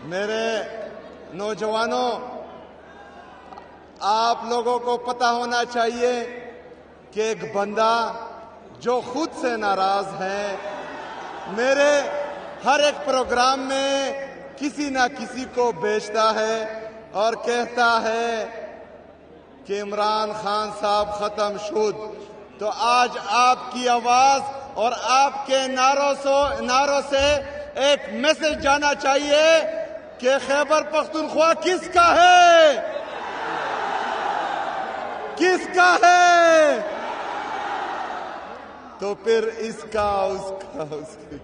میرے نوجوانوں، آپ لوگوں کو پتہ ہونا چاہیے کہ ایک بندہ جو خود سے ناراض ہے، میرے ہر ایک پروگرام میں کسی نہ کسی کو بیچتا ہے اور کہتا ہے کہ عمران خان صاحب ختم شد. تو آج آپ کی آواز اور آپ کے نعروں سے ایک میسج جانا چاہیے کہ خیبر پختونخوا کس کا ہے؟ کس کا ہے؟ تو پھر اس کا اس کی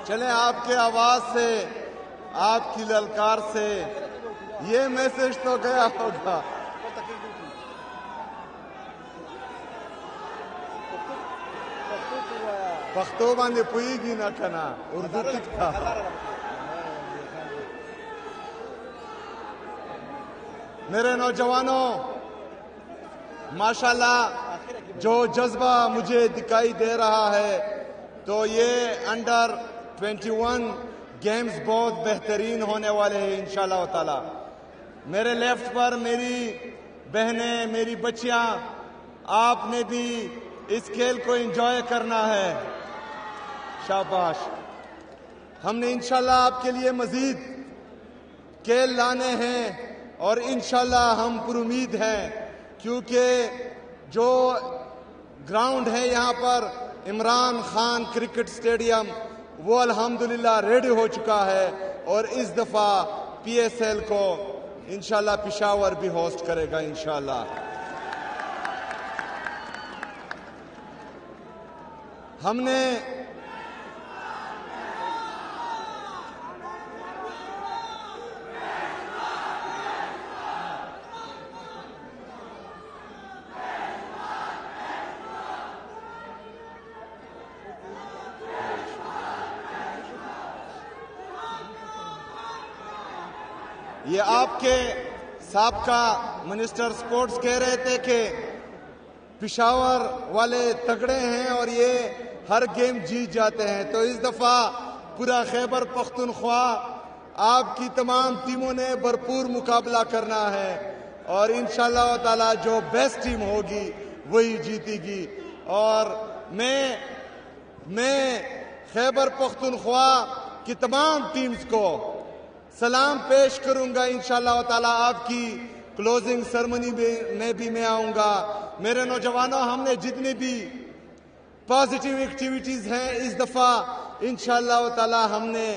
چلیں آپ کے آواز سے، آپ کی للکار سے یہ میسج تو گیا ہوگا. پختو باندې پوئیگی نہ کنا اردو تکتا. میرے نوجوانوں، ماشاءاللہ جو جذبہ مجھے دکھائی دے رہا ہے تو یہ انڈر 21 گیمز بہت بہترین ہونے والے ہیں انشاءاللہ تعالی. میرے لیفٹ پر میری بہنیں، میری بچیاں، آپ نے بھی اس کھیل کو انجوائے کرنا ہے. شاباش. ہم نے انشاءاللہ آپ کے لیے مزید کھیل لانے ہیں اور انشاءاللہ ہم پر امید ہیں، کیونکہ جو گراؤنڈ ہے یہاں پر عمران خان کرکٹ سٹیڈیم، وہ الحمدللہ ریڈی ہو چکا ہے اور اس دفعہ PSL کو انشاءاللہ پشاور بھی ہوسٹ کرے گا انشاءاللہ. ہم نے یہ آپ کے سابقہ منسٹر سپورٹس کہہ رہے تھے کہ پشاور والے تگڑے ہیں اور یہ ہر گیم جیت جاتے ہیں. تو اس دفعہ پورا خیبر پختونخوا آپ کی تمام ٹیموں نے بھرپور مقابلہ کرنا ہے اور انشاءاللہ تعالی جو بیسٹ ٹیم ہوگی وہی جیتے گی. اور میں خیبر پختونخوا کی تمام ٹیمز کو سلام پیش کروں گا انشاءاللہ تعالی. آپ کی کلوزنگ سرمنی میں بھی میں آؤں گا. میرے نوجوانوں، ہم نے جتنی بھی پازیٹیو ایکٹیویٹیز ہیں اس دفعہ انشاءاللہ تعالی ہم نے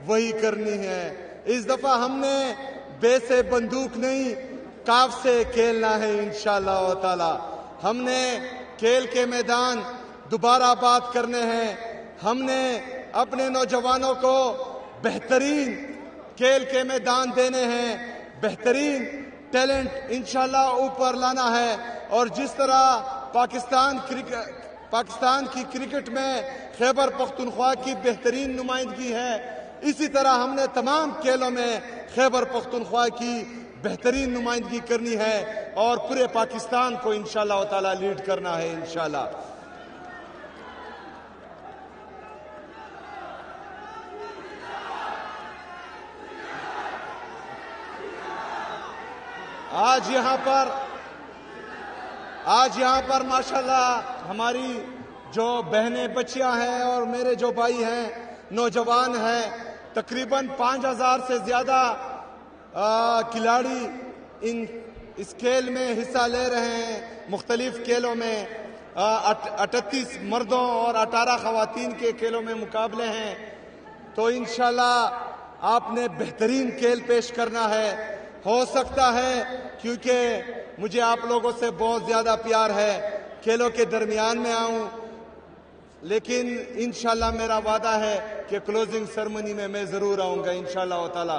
وہی کرنی ہے. اس دفعہ ہم نے بے سے بندوق نہیں، کاف سے کھیلنا ہے انشاءاللہ تعالی. ہم نے کھیل کے میدان دوبارہ بات کرنے ہیں. ہم نے اپنے نوجوانوں کو بہترین کھیل کے میدان دینے ہیں، بہترین ٹیلنٹ انشاءاللہ اوپر لانا ہے. اور جس طرح پاکستان کی کرکٹ میں خیبر پختونخوا کی بہترین نمائندگی ہے، اسی طرح ہم نے تمام کھیلوں میں خیبر پختونخوا کی بہترین نمائندگی کرنی ہے اور پورے پاکستان کو انشاءاللہ تعالی لیڈ کرنا ہے انشاءاللہ. آج یہاں پر ماشاءاللہ ہماری جو بہنیں بچیاں ہیں اور میرے جو بھائی ہیں، نوجوان ہیں، تقریباً 5000 سے زیادہ کھلاڑی اس کھیل میں حصہ لے رہے ہیں. مختلف کھیلوں میں 38 مردوں اور 18 خواتین کے کھیلوں میں مقابلے ہیں. تو انشاءاللہ آپ نے بہترین کھیل پیش کرنا ہے. ہو سکتا ہے کیونکہ مجھے آپ لوگوں سے بہت زیادہ پیار ہے، کھیلوں کے درمیان میں آؤں، لیکن انشاءاللہ میرا وعدہ ہے کہ کلوزنگ سرمنی میں ضرور آؤں گا انشاءاللہ تعالی.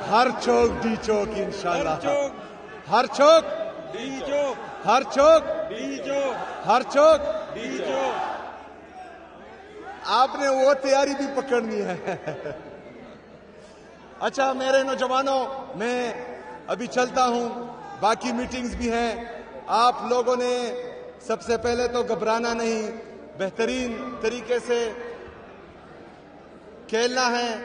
ہر چوک ڈی چوک انشاءاللہ. ہر چوک ہر چوک ڈی چوک ہر چوک ڈی چوک ہر چوک. ڈی چوک. آپ نے وہ تیاری بھی پکڑنی ہے. اچھا میرے نوجوانوں، میں ابھی چلتا ہوں، باقی میٹنگز بھی ہیں. آپ لوگوں نے سب سے پہلے تو گھبرانا نہیں، بہترین طریقے سے کھیلنا ہے.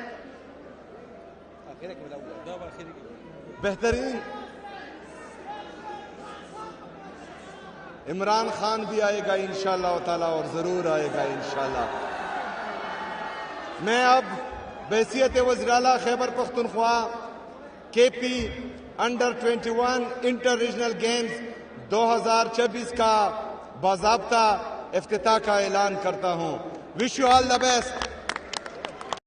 بہترین. عمران خان بھی آئے گا انشاءاللہ تعالی، اور ضرور آئے گا انشاءاللہ. میں اب بحیثیت وزیر اعلیٰ خیبر پختونخوا کے پی انڈر 21 انٹر ریجنل گیمز 2024 کا باضابطہ افتتاح کا اعلان کرتا ہوں. Wish you all the best.